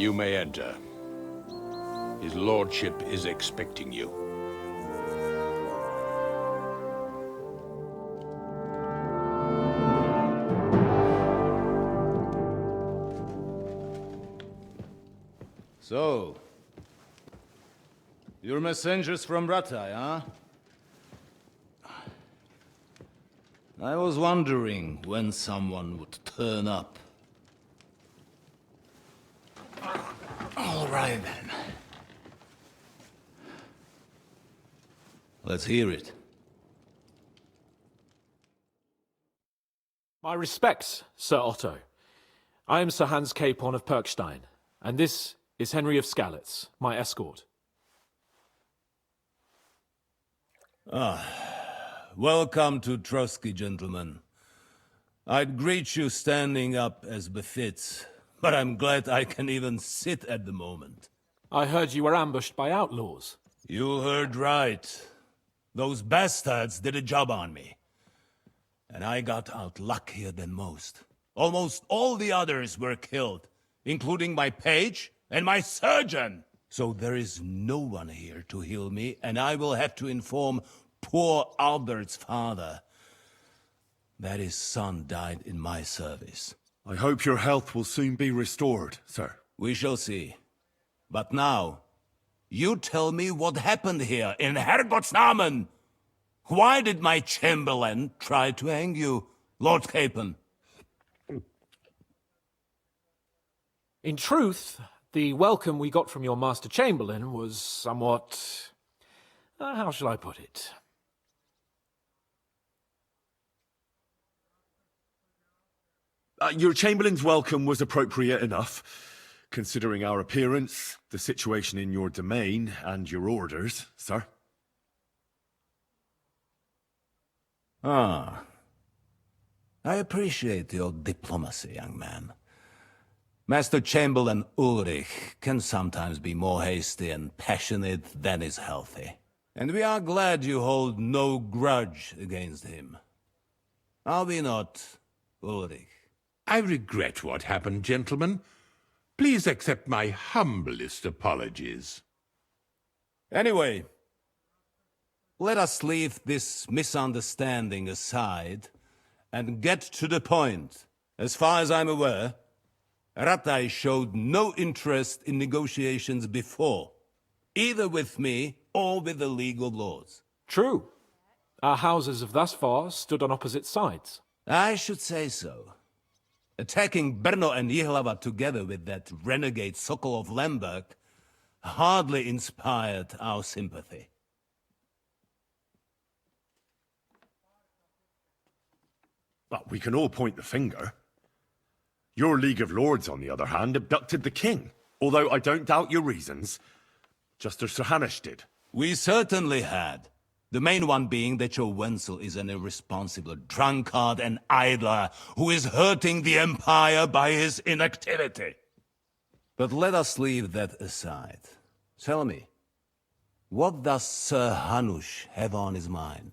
You may enter. His lordship is expecting you. So, you're messengers from Ratai, huh? I was wondering when someone would turn up. All right, then. Let's hear it. My respects, Sir Otto. I am Sir Hans Capon of Perkstein, and this is Henry of Skalitz, my escort. Welcome to Trotsky, gentlemen. I'd greet you standing up as befits, but I'm glad I can even sit at the moment. I heard you were ambushed by outlaws. You heard right. Those bastards did a job on me. And I got out luckier than most. Almost all the others were killed, including my page and my surgeon. So there is no one here to heal me, and I will have to inform poor Albert's father that his son died in my service. I hope your health will soon be restored, sir. We shall see. But now, you tell me what happened here in Herrgottsnamen. Why did my chamberlain try to hang you, Lord Capon? In truth, the welcome we got from your Master Chamberlain was somewhat... how shall I put it? Your Chamberlain's welcome was appropriate enough, considering our appearance, the situation in your domain, and your orders, sir. Ah. I appreciate your diplomacy, young man. Master Chamberlain Ulrich can sometimes be more hasty and passionate than is healthy. And we are glad you hold no grudge against him. Are we not, Ulrich? I regret what happened, gentlemen. Please accept my humblest apologies. Anyway, let us leave this misunderstanding aside and get to the point. As far as I'm aware, Ratai showed no interest in negotiations before, either with me or with the League of Lords. True. Our houses have thus far stood on opposite sides. I should say so. Attacking Brno and Jihlava together with that renegade Sokol of Lemberg hardly inspired our sympathy. But we can all point the finger. Your League of Lords, on the other hand, abducted the king. Although I don't doubt your reasons, just as Sir Hanush did. We certainly had. The main one being that your Wenzel is an irresponsible drunkard and idler who is hurting the Empire by his inactivity. But let us leave that aside. Tell me, what does Sir Hanush have on his mind?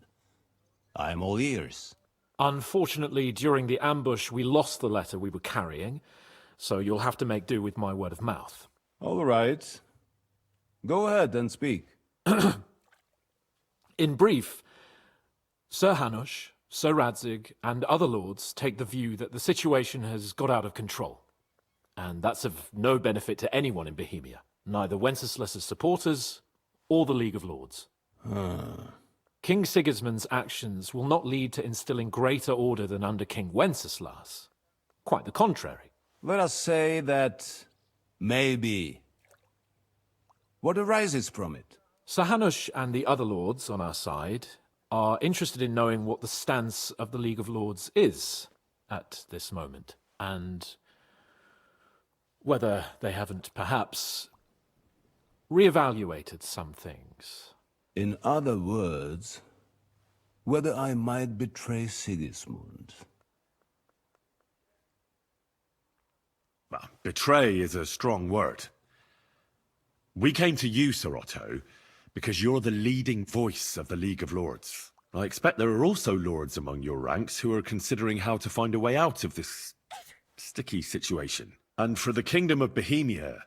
I am all ears. Unfortunately, during the ambush, we lost the letter we were carrying, so you'll have to make do with my word of mouth. All right. Go ahead and speak. In brief, Sir Hanush, Sir Radzig, and other lords take the view that the situation has got out of control. And that's of no benefit to anyone in Bohemia, neither Wenceslas's supporters or the League of Lords. King Sigismund's actions will not lead to instilling greater order than under King Wenceslas. Quite the contrary. Let us say that maybe. What arises from it? Sir Hanush and the other lords on our side are interested in knowing what the stance of the League of Lords is at this moment, and whether they haven't perhaps reevaluated some things. In other words, whether I might betray Sigismund. Well, betray is a strong word. We came to you, Sir Otto, because you're the leading voice of the League of Lords. I expect there are also lords among your ranks who are considering how to find a way out of this sticky situation. And for the Kingdom of Bohemia,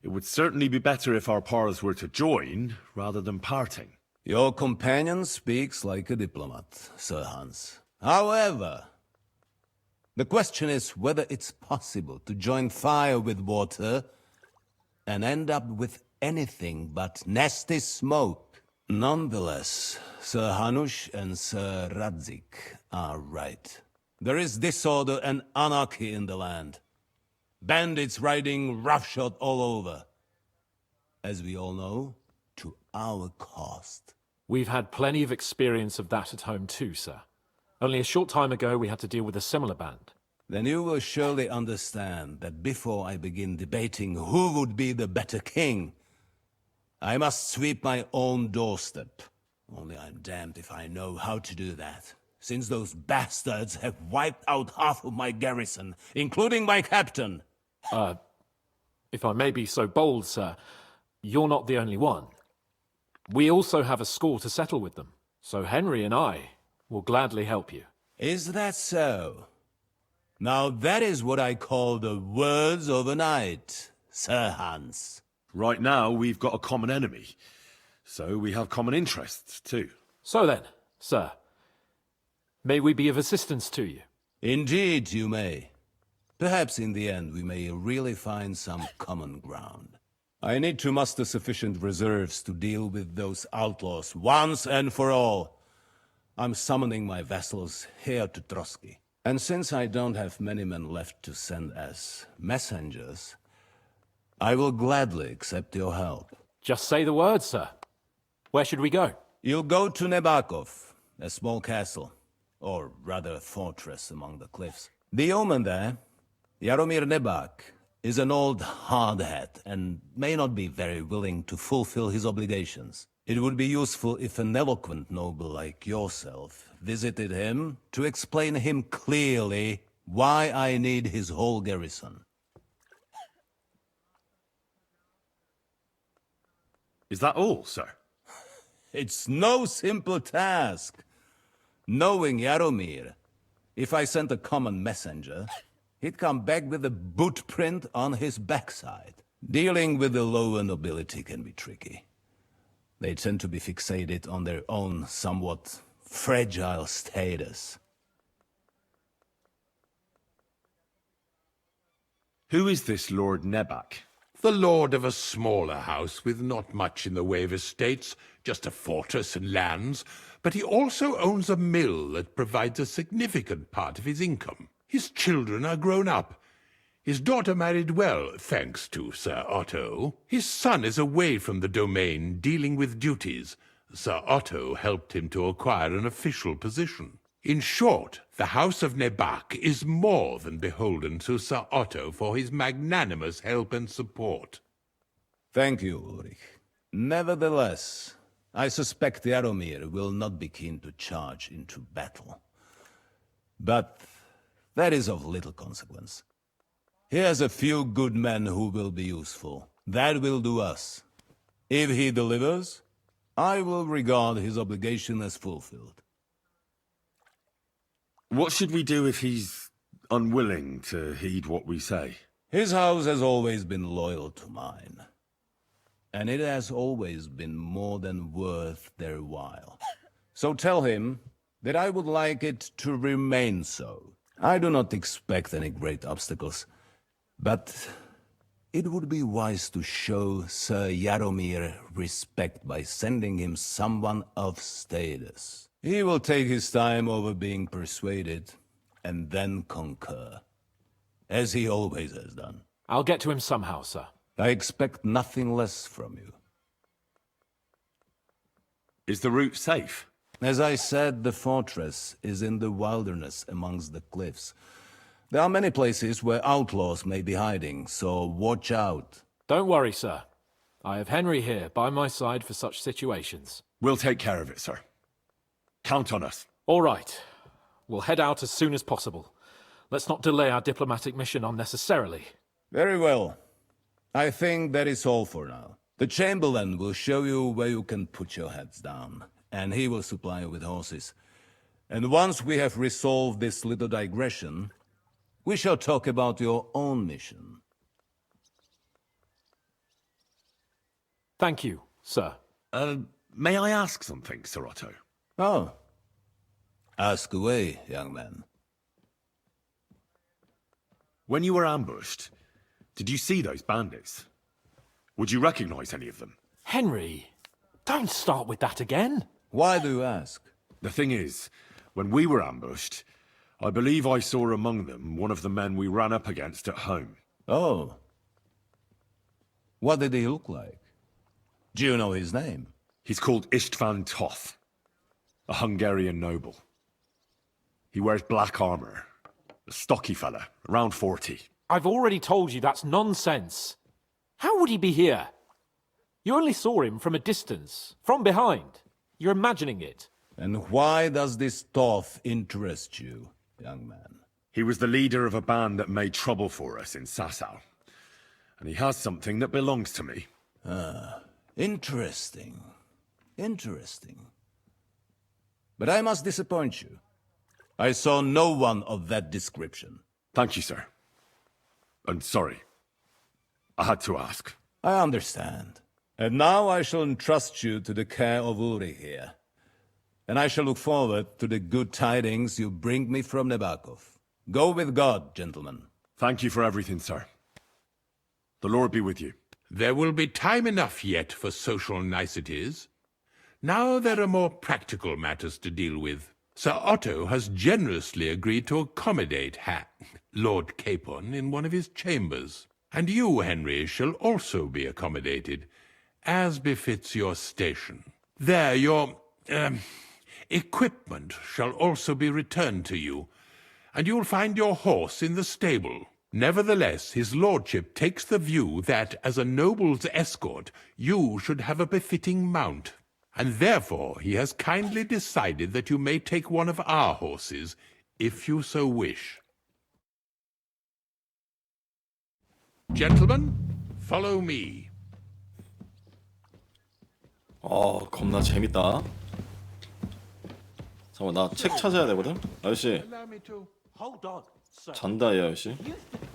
It would certainly be better if our paths were to join, rather than parting. Your companion speaks like a diplomat, Sir Hans. However, the question is whether it's possible to join fire with water and end up with anything but nasty smoke. Nonetheless, Sir Hanush and Sir Radzik are right. There is disorder and anarchy in the land. Bandits riding roughshod all over. As we all know, to our cost. We've had plenty of experience of that at home too, sir. Only a short time ago we had to deal with a similar band. Then you will surely understand that before I begin debating who would be the better king, I must sweep my own doorstep. Only I'm damned if I know how to do that, since those bastards have wiped out half of my garrison, including my captain. If I may be so bold, sir, you're not the only one. We also have a score to settle with them, so Henry and I will gladly help you. Is that so? Now that is what I call the words of a knight, Sir Hans. Right now, we've got a common enemy, so we have common interests too. So then, sir, may we be of assistance to you? Indeed you may. Perhaps in the end we may really find some common ground. I need to muster sufficient reserves to deal with those outlaws once and for all. I'm summoning my vassals here to Trotsky. And since I don't have many men left to send as messengers, I will gladly accept your help. Just say the word, sir. Where should we go? You'll go to Nebakov, a small castle, or rather a fortress among the cliffs. The yeoman there, Jaromir Nebak, is an old hardhat and may not be very willing to fulfill his obligations. It would be useful if an eloquent noble like yourself visited him to explain him clearly why I need his whole garrison. Is that all, sir? It's no simple task. Knowing Jaromir, if I sent a common messenger, he'd come back with a boot print on his backside. Dealing with the lower nobility can be tricky. They tend to be fixated on their own somewhat fragile status. Who is this Lord Nebak? The lord of a smaller house with not much in the way of estates, just a fortress and lands, but he also owns a mill that provides a significant part of his income. His children are grown up. His daughter married well, thanks to Sir Otto. His son is away from the domain, dealing with duties. Sir Otto helped him to acquire an official position. In short, the House of Nebak is more than beholden to Sir Otto for his magnanimous help and support. Thank you, Ulrich. Nevertheless, I suspect Jaromir will not be keen to charge into battle. But that is of little consequence. He has a few good men who will be useful. That will do us. If he delivers, I will regard his obligation as fulfilled. What should we do if he's unwilling to heed what we say? His house has always been loyal to mine. And it has always been more than worth their while. So tell him that I would like it to remain so. I do not expect any great obstacles, but it would be wise to show Sir Jaromir respect by sending him someone of status. He will take his time over being persuaded, and then concur, as he always has done. I'll get to him somehow, sir. I expect nothing less from you. Is the route safe? As I said, the fortress is in the wilderness amongst the cliffs. There are many places where outlaws may be hiding, so watch out. Don't worry, sir. I have Henry here by my side for such situations. We'll take care of it, sir. Count on us. All right. We'll head out as soon as possible. Let's not delay our diplomatic mission unnecessarily. Very well. I think that is all for now. The Chamberlain will show you where you can put your heads down, and he will supply you with horses. And once we have resolved this little digression, we shall talk about your own mission. Thank you, sir. May I ask something, Sir Otto? Oh. Ask away, young man. When you were ambushed, did you see those bandits? Would you recognize any of them? Henry, don't start with that again. Why do you ask? The thing is, when we were ambushed, I believe I saw among them one of the men we ran up against at home. Oh. What did he look like? Do you know his name? He's called Istvan Toth, a Hungarian noble. He wears black armor. A stocky fella, around 40. I've already told you that's nonsense. How would he be here? You only saw him from a distance, from behind. You're imagining it. And why does this Toth interest you, young man? He was the leader of a band that made trouble for us in Sasau. And he has something that belongs to me. Interesting. Interesting. But I must disappoint you. I saw no one of that description. Thank you, sir. And sorry. I had to ask. I understand. And now I shall entrust you to the care of Uri here. And I shall look forward to the good tidings you bring me from Nebakov. Go with God, gentlemen. Thank you for everything, sir. The Lord be with you. There will be time enough yet for social niceties. Now there are more practical matters to deal with. Sir Otto has generously agreed to accommodate Lord Capon in one of his chambers. And you, Henry, shall also be accommodated, as befits your station. There, your equipment shall also be returned to you, and you'll find your horse in the stable. Nevertheless, his lordship takes the view that, as a noble's escort, you should have a befitting mount. And therefore he has kindly decided that you may take one of our horses, if you so wish. Gentlemen, follow me. 겁나 재밌다. 잠깐만, 나 책 찾아야 되거든? 아저씨, Allow me to... Hold on, sir. 잔다, 이 아저씨. You think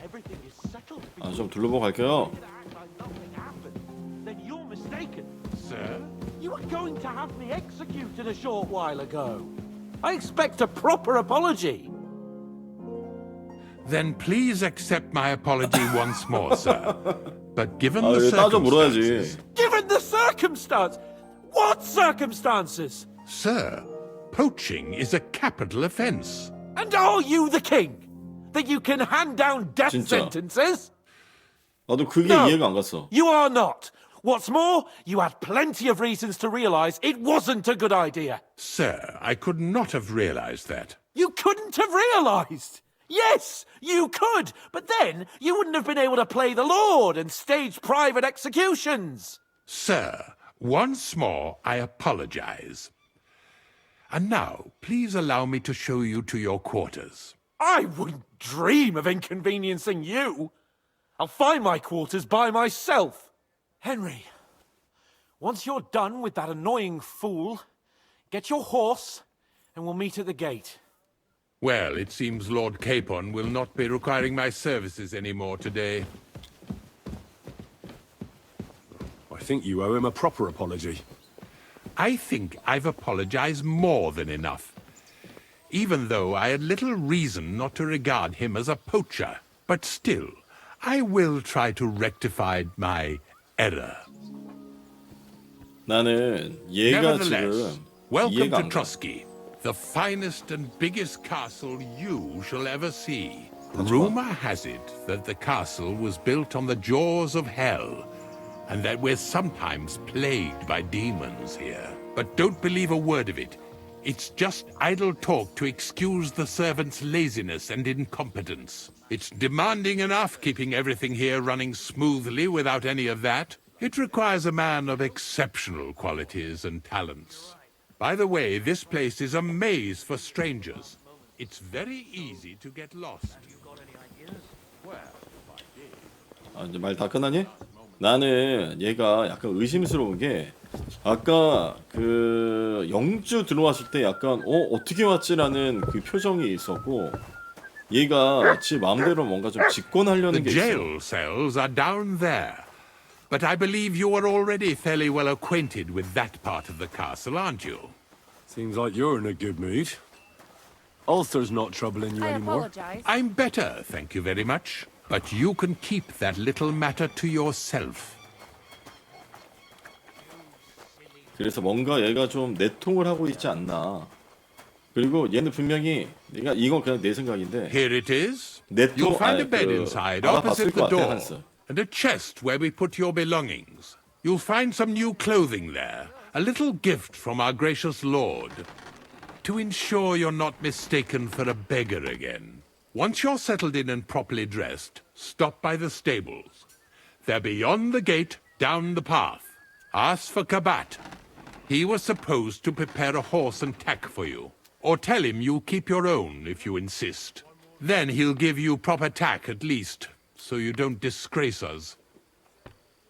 everything is settled 좀 둘러보고 갈게요. act like nothing happened? Then you're mistaken. Sir? You were going to have me executed a short while ago. I expect a proper apology. Then please accept my apology once more, sir. But given 아, the 여기 따져 물어야지. circumstances... Given the circumstance! What circumstances? Sir, poaching is a capital offence. And are you the king? That you can hand down death 진짜. sentences? 나도 그게 No. 이해가 안 갔어. You are not. What's more, you had plenty of reasons to realize it wasn't a good idea. Sir, I could not have realized that. You couldn't have realized. Yes, you could, but then you wouldn't have been able to play the Lord and stage private executions. Sir, once more I apologize. And now, please allow me to show you to your quarters. I wouldn't dream of inconveniencing you. I'll find my quarters by myself. Henry, once you're done with that annoying fool, get your horse and we'll meet at the gate. Well, it seems Lord Capon will not be requiring my services anymore today. I think you owe him a proper apology. I think I've apologized more than enough, even though I had little reason not to regard him as a poacher. But still, I will try to rectify my error. 나는 얘가 Nevertheless, 지금 welcome 이해가 to 안 가. Trusky, the finest and biggest castle you shall ever see. Rumor has it that the castle was built on the jaws of hell, and that we're sometimes plagued by demons here. But don't believe a word of it. It's just idle talk to excuse the servants' laziness and incompetence. It's demanding enough keeping everything here running smoothly without any of that. It requires a man of exceptional qualities and talents. By the way, this place is a maze for strangers. It's very easy to get lost. 아, 이제 말 다 끝나니? 나는 얘가 약간 의심스러운 게 아까 그 영주 들어왔을 때 약간 어떻게 왔지라는 그 표정이 있었고 얘가 지 마음대로 뭔가 좀 The 집권하려는 게 있어. jail cells are down there. But I believe you are already fairly well acquainted with that part of the castle, aren't you? Seems like you're in a good mood. Ulster's not troubling you I anymore. apologize. I'm better, thank you very much. But you can keep that little matter to yourself. 그래서 뭔가 얘가 좀 내통을 하고 있지 않나. 그리고 얘는 분명히 내가 이건 그냥 내 생각인데 Here it is. 내통 You'll find a bed inside, opposite the 알아봤을 것 같아 door, 한스. and a chest where we put your belongings. You'll find some new clothing there, a little gift from our gracious Lord, to ensure you're not mistaken for a beggar again. Once you're settled in and properly dressed, stop by the stables. They're beyond the gate, down the path. Ask for Kabat. He was supposed to prepare a horse and tack for you. Or tell him you'll keep your own if you insist. Then he'll give you proper tack at least, so you don't disgrace us.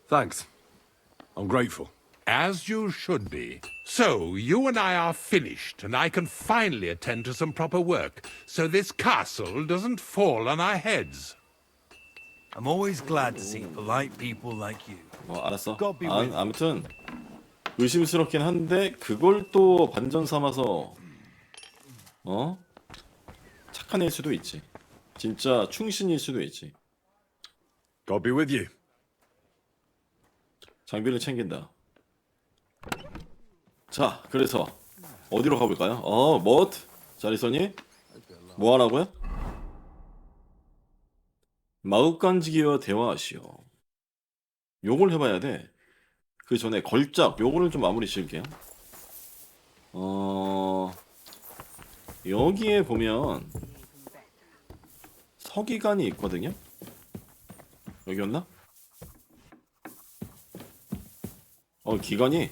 Thanks. I'm grateful. As you should be. So, you and I are finished, and I can finally attend to some proper work, so this castle doesn't fall on our heads. I'm always glad to see polite people like you. 알았어. God be with you. 아무튼 의심스럽긴 한데 그걸 또 반전 삼아서 착한 애일 수도 있지. 진짜 충신일 수도 있지. God be with you. 장비를 챙긴다. 자, 그래서 어디로 가볼까요? 머트 잘 있었니? 뭐 하라고요? 마법간지기와 대화하시오. 요걸 해봐야 돼. 그 전에 걸작 요거를 좀 마무리 지을게요. 여기에 보면 서기관이 있거든요. 여기였나? 기관이.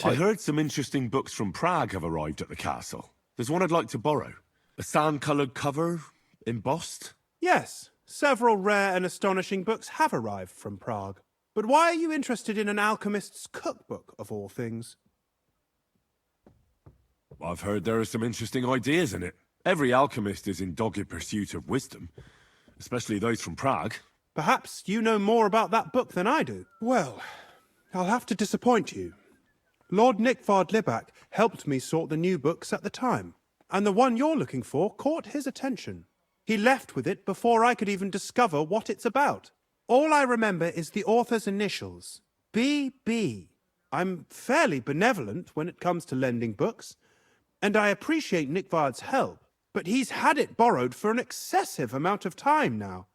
I heard some interesting books from Prague have arrived at the castle. There's one I'd like to borrow. A sand-coloured cover, embossed. Yes, several rare and astonishing books have arrived from Prague. But why are you interested in an alchemist's cookbook, of all things? I've heard there are some interesting ideas in it. Every alchemist is in dogged pursuit of wisdom, especially those from Prague. Perhaps you know more about that book than I do. Well, I'll have to disappoint you. Lord Nickvard Libak helped me sort the new books at the time, and the one you're looking for caught his attention. He left with it before I could even discover what it's about. All I remember is the author's initials, B.B. I'm fairly benevolent when it comes to lending books, and I appreciate Nickvard's help, but he's had it borrowed for an excessive amount of time now.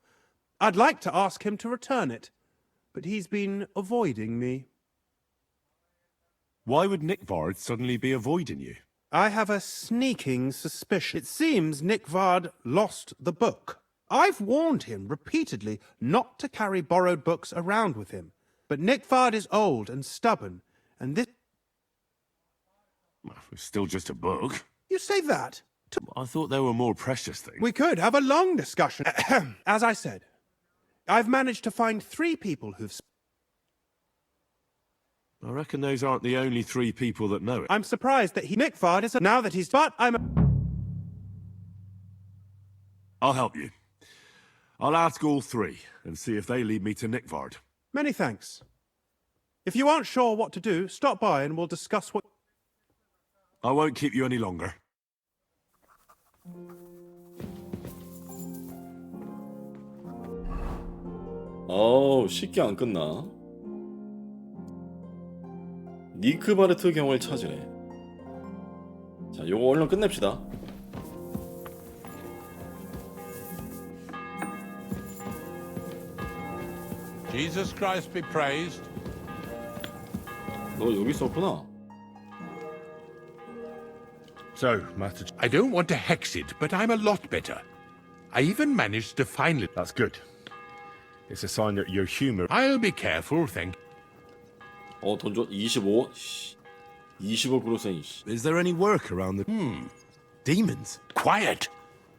I'd like to ask him to return it, but he's been avoiding me. Why would Nickvard suddenly be avoiding you? I have a sneaking suspicion. It seems Nickvard lost the book. I've warned him repeatedly not to carry borrowed books around with him, but Nickvard is old and stubborn, and this... It's still just a book. You say that? I thought there were more precious things. We could have a long discussion. As I said, I've managed to find 3 people who've... I reckon those aren't the only 3 people that know it. I'm surprised that Nickvard is... Now that he's... But I'm... I'll help you. I'll ask all 3 and see if they lead me to Nickvard. Many thanks. If you aren't sure what to do, stop by and we'll discuss what... I won't keep you any longer. 쉽게 안 끝나. 니크바르트 경을 찾으래. 자, 요거 얼른 끝냅시다. Jesus Christ be praised. 너 여기 있었구나. So, Master... I don't want to hex it, but I'm a lot better. I even managed to finally... That's good. It's a sign that your humor... I'll be careful, thank you. 돈 줘. 25. 25 그로생. Is there any work around the... demons? Quiet.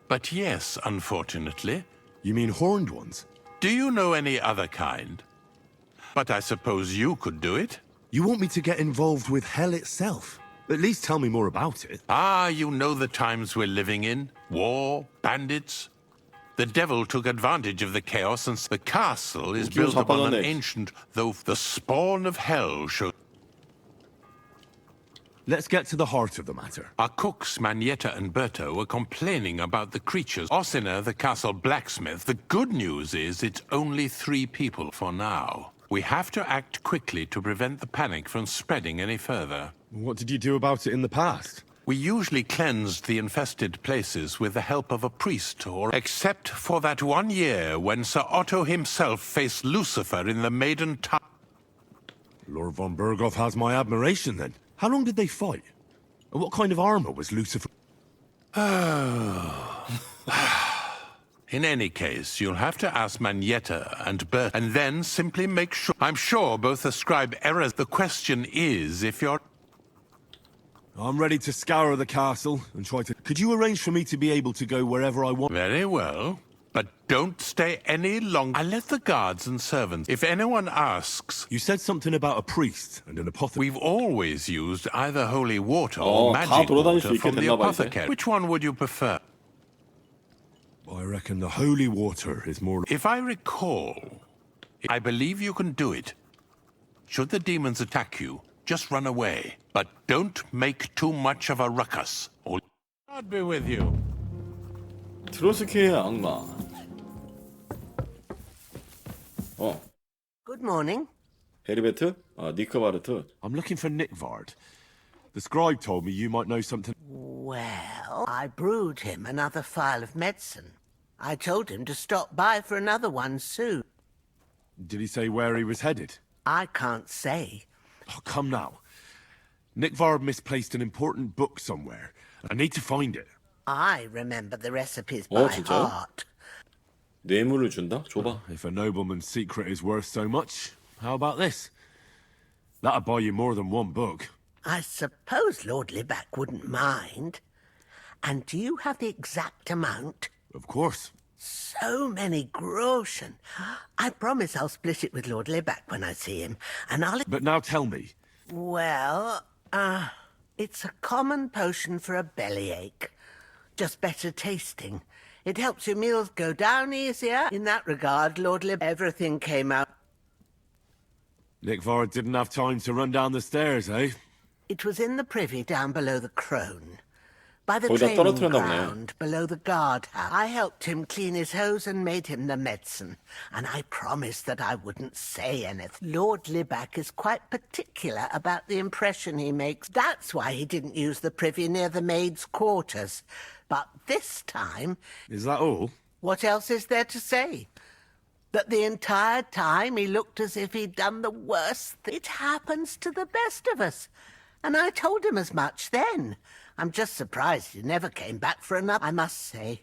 But yes, unfortunately. You mean horned ones? Do you know any other kind? But I suppose you could do it? You want me to get involved with hell itself? At least tell me more about it. Ah, you know the times we're living in. War, bandits. The devil took advantage of the chaos, and the castle is 기분 built upon an 자빠졌네. ancient, though the spawn of hell should. Let's get to the heart of the matter. Our cooks, Manietta and Berto, were complaining about the creatures. Ossina, the castle blacksmith. The good news is it's only 3 people for now. We have to act quickly to prevent the panic from spreading any further. What did you do about it in the past? We usually cleansed the infested places with the help of a priest, or except for that one year when Sir Otto himself faced Lucifer in the Maiden Tower. Lord von Berghoff has my admiration, then. How long did they fight? And what kind of armor was Lucifer? In any case, you'll have to ask Manietta and Bert, and then simply make sure. I'm sure both ascribe errors. The question is if you're... I'm ready to scour the castle and try to... Could you arrange for me to be able to go wherever I want? Very well. But don't stay any longer. I let the guards and servants. If anyone asks... You said something about a priest and an apothecary. We've always used either holy water or 다 magic 돌아다닐 수 water 있게 from the 됐나 봐, 이제. apothecary. Which one would you prefer? I reckon the holy water is more... If I recall, I believe you can do it. Should the demons attack you, just run away. But don't make too much of a ruckus, or God be with you. 트로스키의 악마. Good morning. 헤리베트? 아, 니크 바르트. I'm looking for Nickvard. The scribe told me you might know something... Well, I brewed him another phial of medicine. I told him to stop by for another one soon. Did he say where he was headed? I can't say. Oh, come now. Nickvard misplaced an important book somewhere. I need to find it. I remember the recipes by 진짜요? heart. 뇌물을 준다? 줘봐. If a nobleman's secret is worth so much, how about this? That'll buy you more than one book. I suppose Lord Libac wouldn't mind. And do you have the exact amount? Of course. So many groschen. I promise I'll split it with Lord Libac when I see him, and I'll... But now tell me. Well, it's a common potion for a bellyache. Just better tasting. It helps your meals go down easier. In that regard, Lord Lib, everything came out. Nickvard didn't have time to run down the stairs, eh? It was in the privy down below the crone. By the 거기다 training 떨어뜨렸나 보네. ground below the guardhouse. I helped him clean his hose and made him the medicine. And I promised that I wouldn't say anything. Lord Libac is quite particular about the impression he makes. That's why he didn't use the privy near the maids' quarters. But this time... Is that all? What else is there to say? That the entire time he looked as if he'd done the worst. It happens to the best of us. And I told him as much then. I'm just surprised he never came back for another. I must say,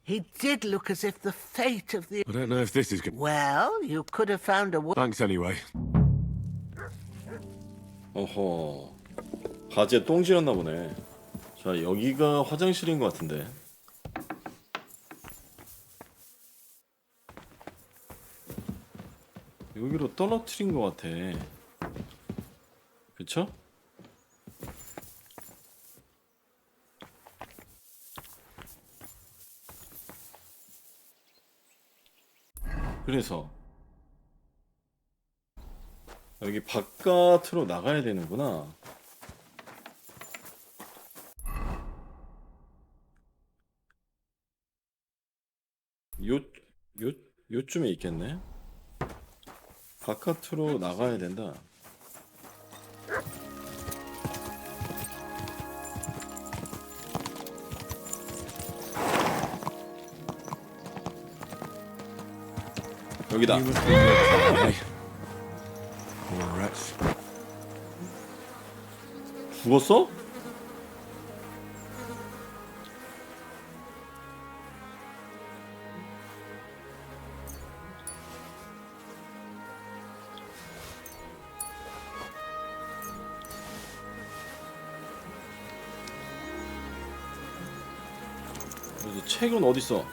he did look as if the fate of the... I don't know if this is good. Well, you could have found a... Thanks anyway. 어허. 바지에 똥 지렸나 보네. 자, 여기가 화장실인 것 같은데. 여기로 떨어뜨린 것 같아. 그쵸? 그래서 여기 바깥으로 나가야 되는구나. 요쯤에 있겠네. 바깥으로 나가야 된다. 여기다. 죽었어? 그래서 책은 어딨어?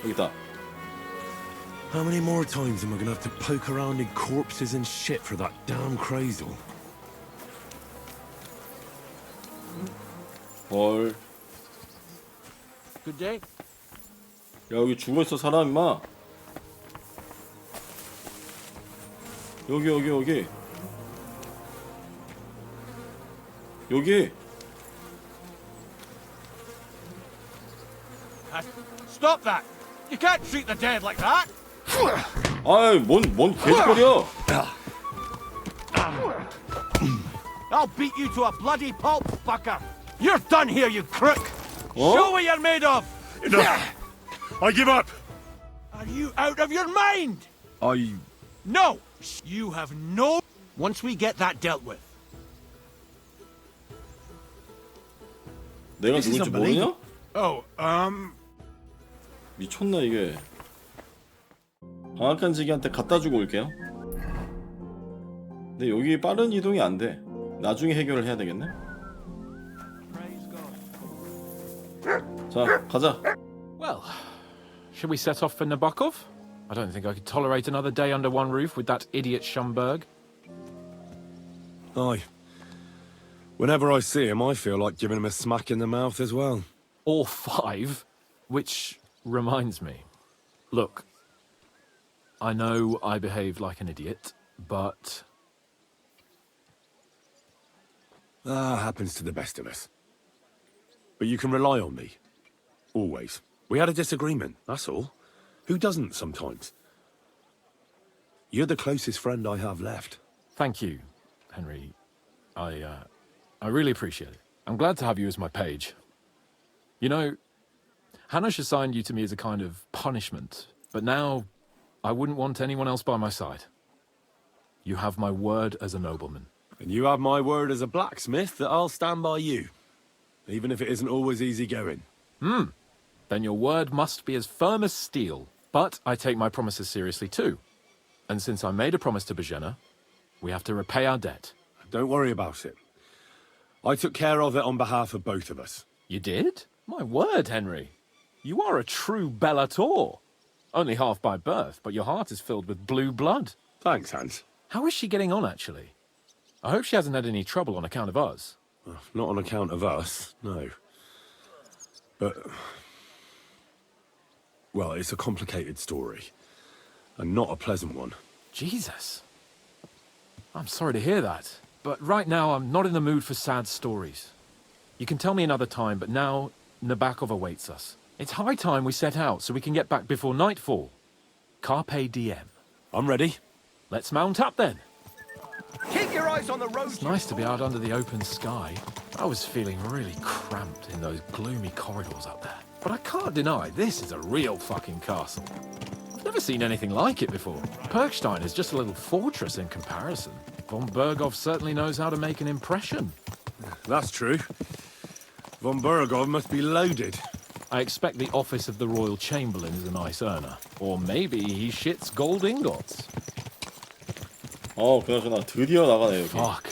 여기다. How many more times am I gonna have to poke around in corpses and shit for that damn cradle? 헐. Good day. 여기 죽어있어 사람 임마. 여기 Stop that! You can't treat the dead like that! 아이 뭔 개소리야. I'll beat you to a bloody pulp, fucker! You're done here, you crook! Oh? Show what you're made of! Enough! I give up! Are you out of your mind? No! You have no... Once we get that dealt with. 내가 누군지 모르냐? Oh, 미쳤나 이게. 방앗간 지기한테 갖다 주고 올게요. 근데 여기 빠른 이동이 안 돼. 나중에 해결을 해야 되겠네. 자, 가자. Well, should we set off for Nabokov? I don't think I could tolerate another day under one roof with that idiot Schumberg. Aye. Whenever I see him, I feel like giving him a smack in the mouth as well. Or 5. Which reminds me. Look, I know I behaved like an idiot, but... happens to the best of us. But you can rely on me. Always. We had a disagreement, that's all. Who doesn't sometimes? You're the closest friend I have left. Thank you, Henry. I really appreciate it. I'm glad to have you as my page. You know, Hanush assigned you to me as a kind of punishment, but now I wouldn't want anyone else by my side. You have my word as a nobleman. And you have my word as a blacksmith that I'll stand by you. Even if it isn't always easy going. Then your word must be as firm as steel. But I take my promises seriously too. And since I made a promise to Bajena, we have to repay our debt. Don't worry about it. I took care of it on behalf of both of us. You did? My word, Henry. You are a true Bellator. Only half by birth, but your heart is filled with blue blood. Thanks, Hans. How is she getting on, actually? I hope she hasn't had any trouble on account of us. Not on account of us, no. But... well, it's a complicated story. And not a pleasant one. Jesus. I'm sorry to hear that. But right now, I'm not in the mood for sad stories. You can tell me another time, but now Nabokov awaits us. It's high time we set out so we can get back before nightfall. Carpe diem. I'm ready. Let's mount up then. keep your eyes on the road. It's nice to be out under the open sky. I was feeling really cramped in those gloomy corridors up there. But I can't deny, this is a real fucking castle. I've never seen anything like it before. Perkstein is just a little fortress in comparison. Von Bergov certainly knows how to make an impression. That's true. Von Bergov must be loaded. I expect the office of the Royal Chamberlain is a nice earner. Or maybe he shits gold ingots. 그나저나 드디어 나가네 여기. Fuck.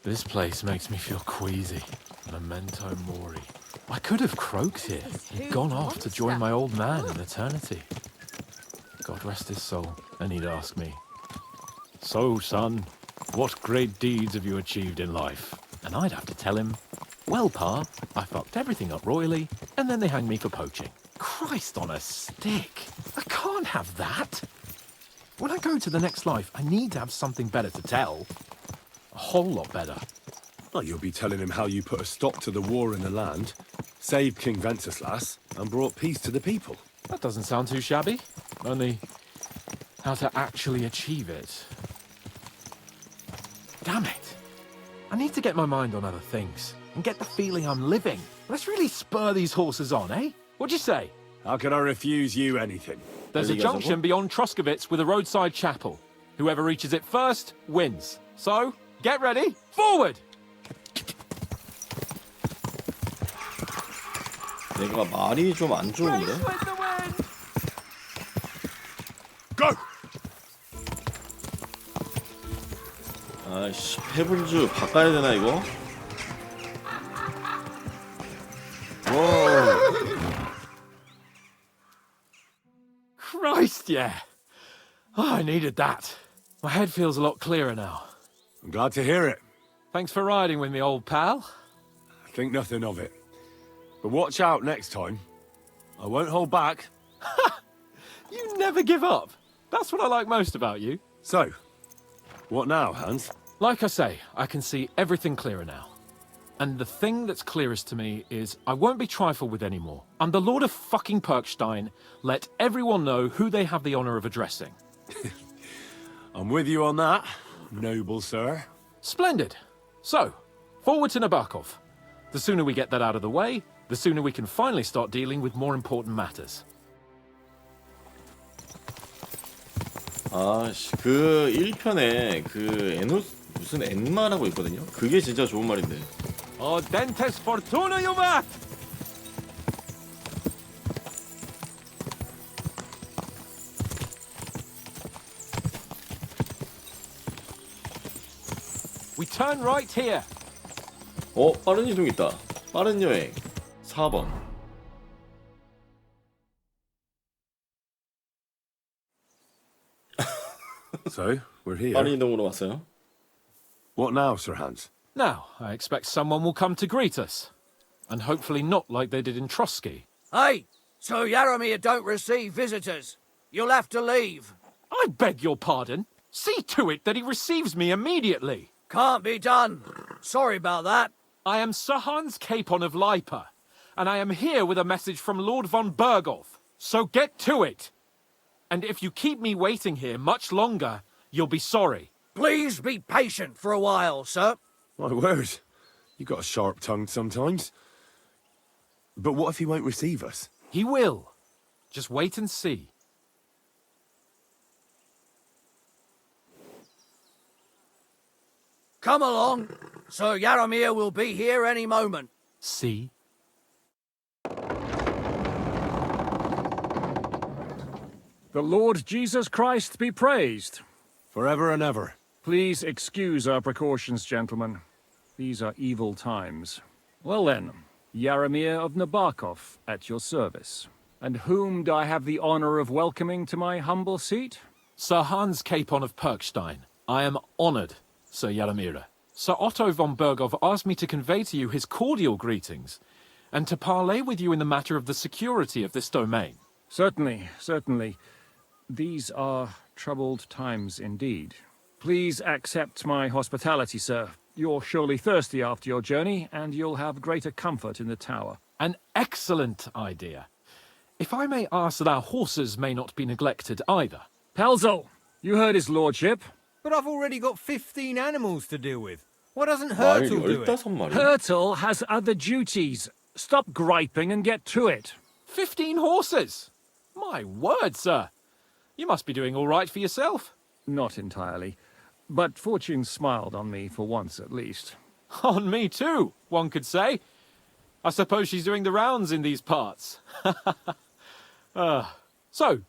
This place makes me feel queasy. Memento mori. I could have croaked here and gone off to join my old man in eternity. God rest his soul. And he'd ask me, "So, son, what great deeds have you achieved in life?" And I'd have to tell him, "Well, Pa, I fucked everything up royally, and then they hanged me for poaching." Christ on a stick. I can't have that. When I go to the next life, I need to have something better to tell. A whole lot better. Well, you'll be telling him how you put a stop to the war in the land, saved King Wenceslas, and brought peace to the people. That doesn't sound too shabby. Only how to actually achieve it. Damn it. I need to get my mind on other things and get the feeling I'm living. Let's really spur these horses on, eh? What'd you say? How can I refuse you anything? There's a junction beyond Troskowitz with a roadside chapel. Whoever reaches it first wins. So, get ready. Forward! 내가 말이 좀 안 좋은데? Go! 아이씨, 페블즈 바꿔야 되나 이거? Christ, yeah. Oh, I needed that. My head feels a lot clearer now. I'm glad to hear it. Thanks for riding with me, old pal. Think nothing of it. But watch out next time. I won't hold back. You never give up. That's what I like most about you. So, what now, Hans? Like I say, I can see everything clearer now. And the thing that's clearest to me is I won't be trifled with anymore. I'm the Lord of fucking Perkstein. Let everyone know who they have the honor of addressing. I'm with you on that, noble sir. Splendid. So, forward to Nabokov. The sooner we get that out of the way, the sooner we can finally start dealing with more important matters. 아씨, 그 1편에 그 무슨 엔마라고 있거든요. 그게 진짜 좋은 말인데. Dentes fortuna juvat! We turn right here. 빠른 이동 있다. 빠른 여행. 4번. So, we're here. 빠른 이동으로 왔어요. What now, Sir Hans? Now, I expect someone will come to greet us. And hopefully not like they did in Trotsky. Hey, so Yaromir don't receive visitors. You'll have to leave. I beg your pardon. See to it that he receives me immediately. Can't be done. Sorry about that. I am Sir Hans Capon of Lipa, and I am here with a message from Lord von Berghoff. So get to it. And if you keep me waiting here much longer, you'll be sorry. Please be patient for a while, sir. My word, you got a sharp tongue sometimes. But what if he won't receive us? He will. Just wait and see. Come along. Sir Yaromir will be here any moment. See? The Lord Jesus Christ be praised. Forever and ever. Please excuse our precautions, gentlemen. These are evil times. Well then, Yaromir of Nabokov at your service. And whom do I have the honor of welcoming to my humble seat? Sir Hans Capon of Perkstein. I am honored, Sir Yaromir. Sir Otto von Berghoff asked me to convey to you his cordial greetings, and to parley with you in the matter of the security of this domain. Certainly, certainly. These are troubled times indeed. Please accept my hospitality, sir. You're surely thirsty after your journey, and you'll have greater comfort in the tower. An excellent idea. If I may ask that our horses may not be neglected either. Pelzel, you heard his lordship. But I've already got 15 animals to deal with. Why doesn't 말이 Hurtle do it? 15마리. Hurtle has other duties. Stop griping and get to it. 15 horses! My word, sir. You must be doing all right for yourself. Not entirely. But fortune smiled on me for once at least. On me too, one could say. I suppose she's doing the rounds in these parts. So,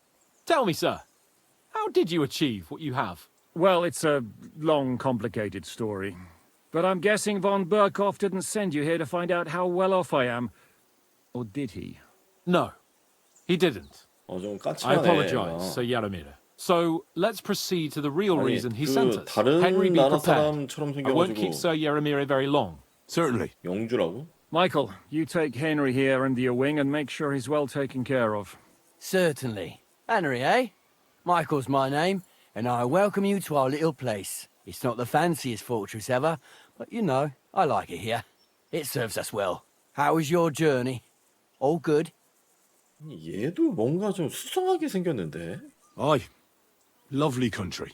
tell me, sir, how did you achieve what you have? Well, it's a long, complicated story. But I'm guessing von Berghoff didn't send you here to find out how well off I am. Or did he? No, he didn't. 좀 I 까칠하네. apologize, Sir Yaromir. So, let's proceed to the real 아니, reason he sent us. 다른 Henry, be 나라 prepared. 사람처럼 I won't keep 생겨가지고 Sir Yaromir very long. Certainly. 영주라고? Michael, you take Henry here under your wing and make sure he's well taken care of. Certainly. Henry, eh? Michael's my name, and I welcome you to our little place. It's not the fanciest fortress ever, but you know, I like it here. It serves us well. How was your journey? All good? 얘도 뭔가 좀 수상하게 생겼는데. Aye. Lovely country.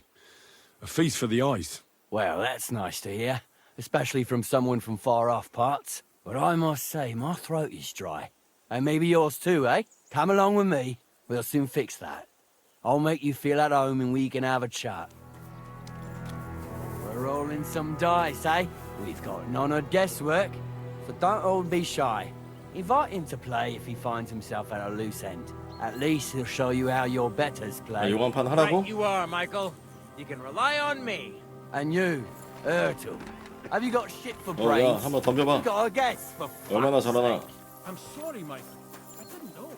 A feast for the eyes. Well, that's nice to hear, especially from someone from far-off parts. But I must say, my throat is dry. And maybe yours too, eh? Come along with me. We'll soon fix that. I'll make you feel at home and we can have a chat. We're rolling some dice, eh? We've got none of guesswork, so don't all be shy. Invite him to play if he finds himself at a loose end. At least he'll show you how your betters play. 이거 한판 하라고? Right you are, Michael. You can rely on me. And you, Ertul, have you got shit for 야, brains? 한번 덤벼봐. You got a guess for 얼마나 fuck's 잘하나? sake. I'm sorry, Michael. I didn't know.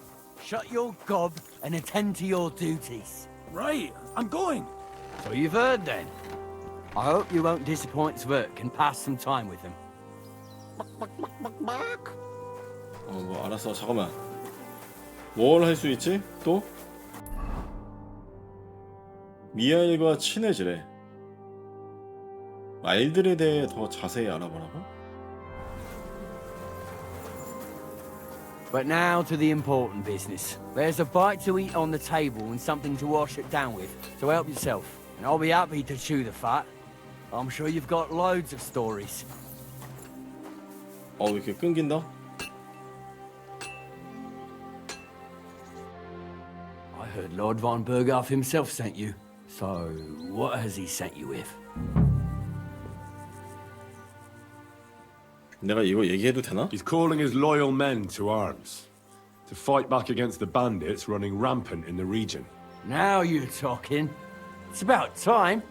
Shut your gob and attend to your duties. Right, I'm going. So you've heard then. I hope you won't disappoint Zwerk and pass some time with him. 뭐 알았어. 잠깐만. 뭘 할 수 있지? 또? 미하일과 친해지래. 말들에 대해 더 자세히 알아보라고? But now to the important business. There's a bite to eat on the table and something to wash it down with, so help yourself. And I'll be happy to chew the fat. I'm sure you've got loads of stories. 왜 이렇게 끊긴다? I heard Lord von Berghoff himself sent you. So, what has he sent you with? 내가 이거 얘기해도 되나? He's calling his loyal men to arms, to fight back against the bandits running rampant in the region. Now you're talking. It's about time.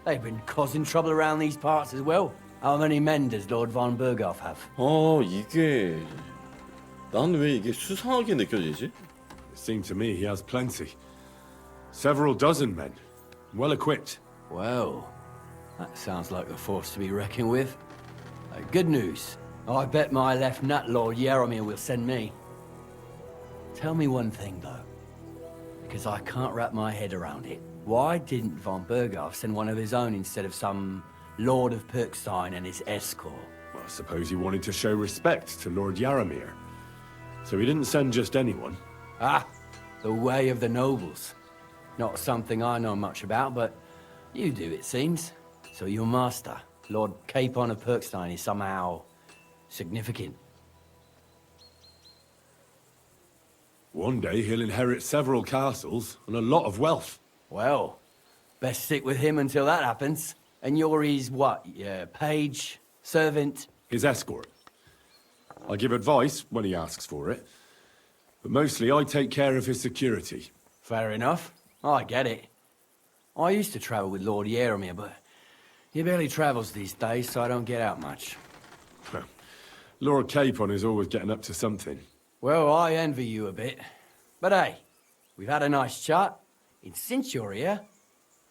They've been causing trouble around these parts as well. How many men does Lord von Berghoff have? 이게... 난 왜 이게 수상하게 느껴지지? It seemed to me he has plenty. Several dozen men, well equipped. Well, that sounds like a force to be reckoned with. Good news. I bet my left nut Lord Yaromir will send me. Tell me one thing, though, because I can't wrap my head around it. Why didn't von Berghoff send one of his own instead of some Lord of Pirkstein and his escort? Well, I suppose he wanted to show respect to Lord Yaromir. So he didn't send just anyone. Ah, the way of the nobles. Not something I know much about, but you do, it seems. So your master, Lord Capon of Pirkstein, is somehow significant. One day he'll inherit several castles and a lot of wealth. Well, best stick with him until that happens. And you're his what? Page? Servant? His escort. I give advice when he asks for it, but mostly I take care of his security. Fair enough. I get it. I used to travel with Lord Yaromir, but he barely travels these days, so I don't get out much. Lord Capon is always getting up to something. Well, I envy you a bit. But hey, we've had a nice chat. And since you're here,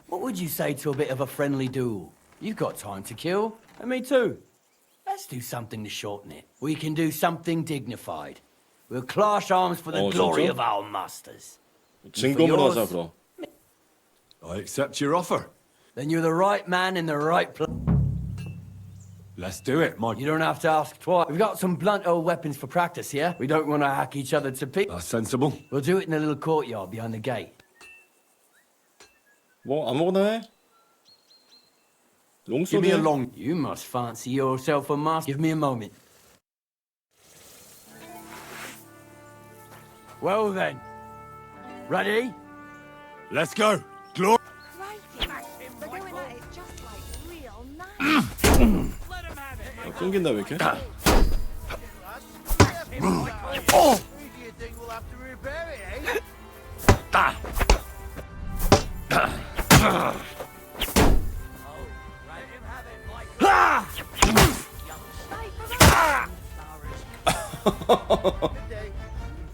what would you say to a bit of a friendly duel? You've got time to kill, and me too. Let's do something to shorten it. We can do something dignified. We'll clash arms for the glory 진짜? of our masters. 증검으로 하자 그럼. I accept your offer. Then you're the right man in the right place. Let's do it, Mike. You don't have to ask twice. We've got some blunt old weapons for practice here. We don't want to hack each other to pieces. That's sensible. We'll do it in a little courtyard behind the gate. 뭐 아무거나 해? Give me a long... You must fancy yourself a master. Give me a moment. Well then. Ready? Let's go. Glory. They're going at it just like real nice. 끊긴다 왜 이렇게?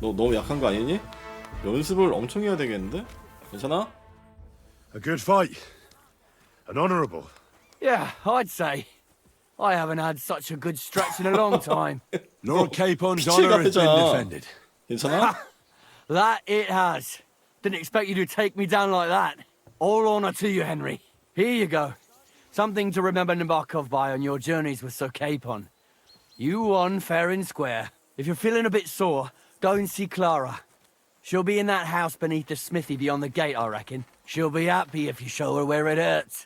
너 너무 약한 거 아니니? 연습을 엄청 해야 되겠는데? 괜찮아? A good fight. An honourable. Yeah, I'd say. I haven't had such a good stretch in a long time. Lord Capon's 피치가 honor has been 되잖아. defended. 괜찮아? That it has. Didn't expect you to take me down like that. All honor to you, Henry. Here you go. Something to remember Nabokov by on your journeys with Sir Capon. You won fair and square. If you're feeling a bit sore, go and see Clara. She'll be in that house beneath the smithy beyond the gate, I reckon. She'll be happy if you show her where it hurts.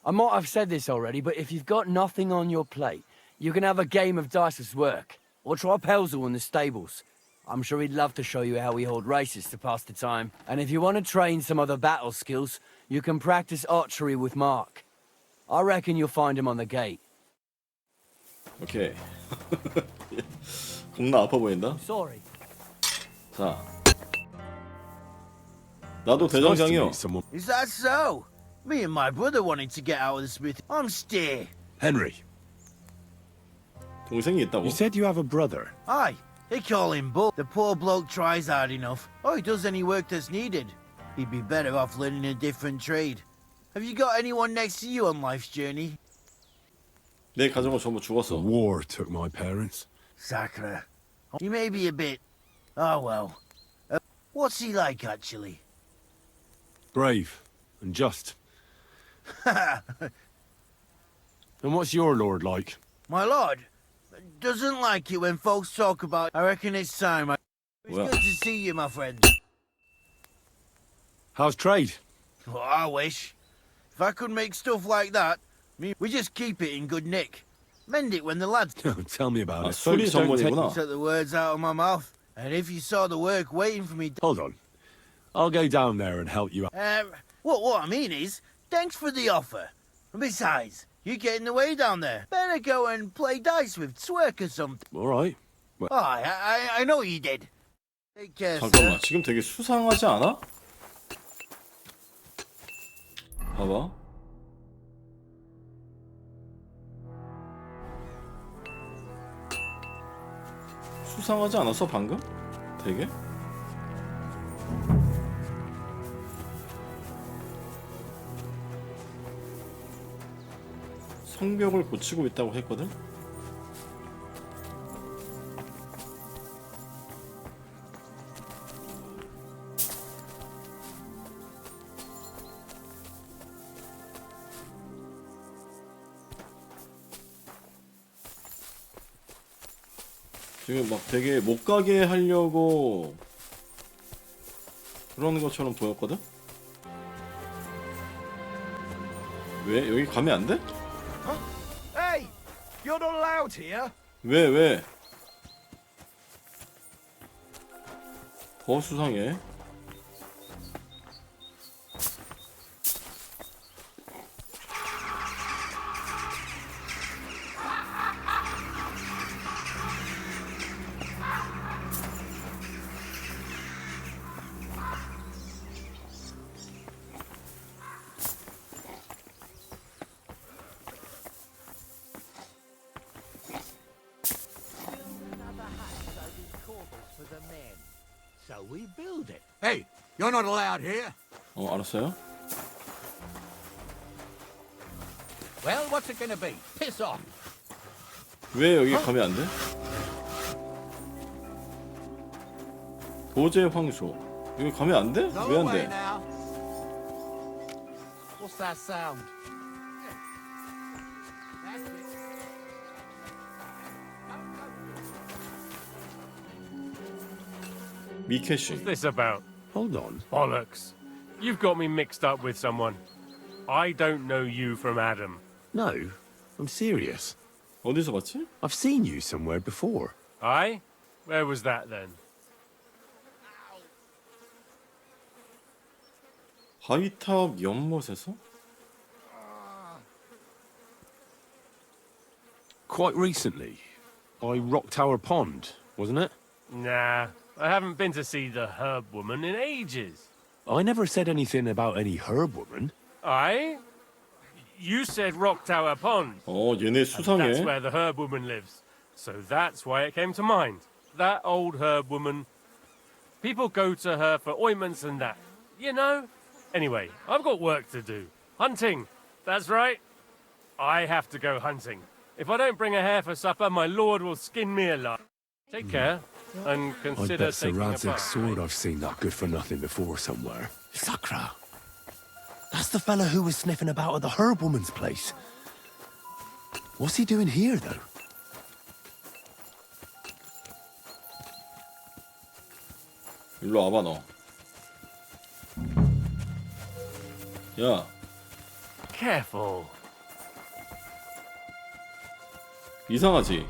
I might have said this already, but if you've got nothing on your plate, you can have a game of dice's work. Or try Pelzel in the stables. I'm sure he'd love to show you how we hold races to pass the time. And if you want to train some other battle skills, you can practice archery with Mark. I reckon you'll find him on the gate. 오케이. 겁나 아파 보인다. Sorry. 자. 나도 대장장이요. Is that so? Me and my brother wanted to get out of the smithy. I'm steer. Henry. 동생이 있다고? You said you have a brother. Aye, they call him Bull. The poor bloke tries hard enough. Oh, he does any work that's needed. He'd be better off learning a different trade. Have you got anyone next to you on life's journey? 내 가족은 전부 The 죽었어. war took my parents. Sacre. You may be a bit... Oh, well. What's he like, actually? Brave and just. And what's your lord like? My lord doesn't like it when folks talk about. I reckon it's time. It's Well. good to see you, my friend. How's trade? Well, I wish. If I could make stuff like that, we just keep it in good nick. Mend it when the lads Tell me about 아, it. 수리 Please don't take- 전문이구나. took the words out of my mouth. And if you saw the work waiting for me, Hold on. I'll go down there and help you out. what I mean is, thanks for the offer. And besides, you get in the way down there. Better go and play dice with Twerk or something. All right. Oh, I know you did. Take care, 잠깐만, sir. 지금 되게 수상하지 않아? 봐봐. 수상하지 않았어 방금? 되게? 성벽을 고치고 있다고 했거든? 지금 막 되게 못 가게 하려고 그러는 것처럼 보였거든? 왜? 여기 가면 안 돼? Hey, you're not allowed here. 왜? 더 수상해. So we build it. Hey, you're not allowed here. 알았어요. Well, what's it gonna be? Piss off. 왜 여기 가면 안 돼? 도제 황소. 여기 가면 안 돼? Go 왜 안 away 돼? now. What's that sound? That's it. 미케시. What's this about? Hold on. Bollocks. You've got me mixed up with someone. I don't know you from Adam. No, I'm serious. 어디서 봤지? I've seen you somewhere before. Aye? Where was that then? 바위탑 연못에서? Quite recently. By Rock Tower Pond, wasn't it? Nah, I haven't been to see the herb woman in ages. I never said anything about any herb woman. Aye? You said Rock Tower Pond. 얘네 That's 수상해. where the herb woman lives. So that's why it came to mind. That old herb woman. People go to her for ointments and that. You know? Anyway, I've got work to do. Hunting. That's right. I have to go hunting. If I don't bring a hare for supper, my lord will skin me alive. Take care, and I consider bet Sir taking a Radzig's bite. sword I've seen that good for nothing before somewhere. Sakra. That's the fella who was sniffing about at the herb woman's place. What's he doing here, though? 일로 와봐 너. 야, Careful. 이상하지?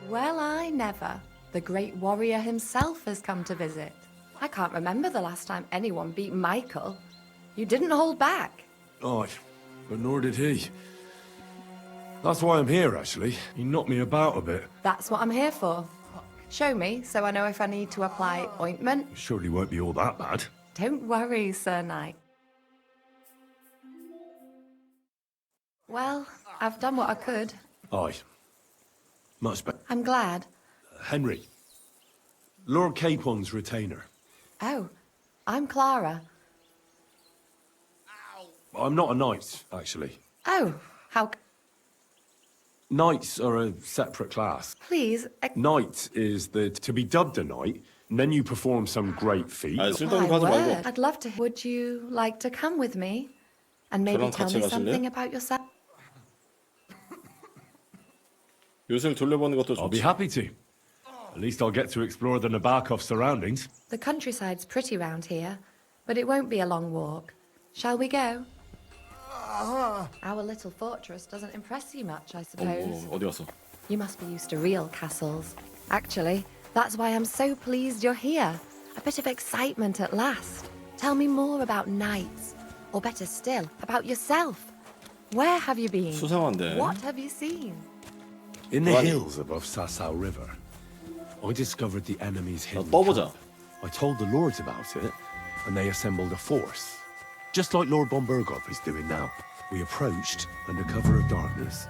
Well, I never. The great warrior himself has come to visit. I can't remember the last time anyone beat Michael. You didn't hold back. Oh, but nor did he. That's why I'm here, actually. He knocked me about a bit. That's what I'm here for. Show me so I know if I need to apply ointment. Surely won't be all that bad. Don't worry, Sir Knight. Well, I've done what I could. Aye. Much better. I'm glad. Henry. Lord Capon's retainer. Oh, I'm Clara. I'm not a knight, actually. Oh, how... Knights are a separate class. Please... Knight is to be dubbed a knight, and then you perform some great feat. 아, 쓸데없는 My 거 하지 말고. word. I'd love to... Would you like to come with me? And maybe 저랑 tell 같이 me 가실래요? something about yourself? 요새를 돌려보는 것도 I'll be 좋지. happy to. At least I'll get to explore the Nabokov surroundings. The countryside's pretty round here, but it won't be a long walk. Shall we go? Our little fortress doesn't impress you much, I suppose. 어디 갔어? You must be used to real castles. Actually, that's why I'm so pleased you're here. A bit of excitement at last. Tell me more about knights, or better still, about yourself. Where have you been? 수상한데. What have you seen? In the Right. hills above Sasau River, I discovered the enemy's hidden 떠보자. camp. I told the lords about it, and they assembled a force. Just like Lord von Berghoff is doing now. We approached under cover of darkness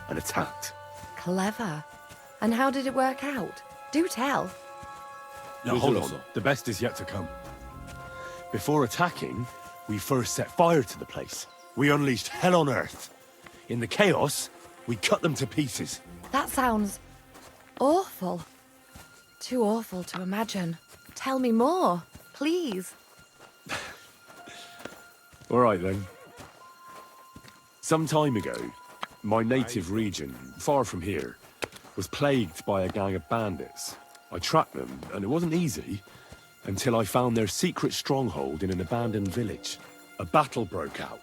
and attacked. Clever. And how did it work out? Do tell. Now, hold on. The best is yet to come. Before attacking, we first set fire to the place. We unleashed hell on earth. In the chaos, we cut them to pieces. That sounds awful. Too awful to imagine. Tell me more, please. All right, then. Some time ago, my native region, far from here, was plagued by a gang of bandits. I tracked them, and it wasn't easy, until I found their secret stronghold in an abandoned village. A battle broke out.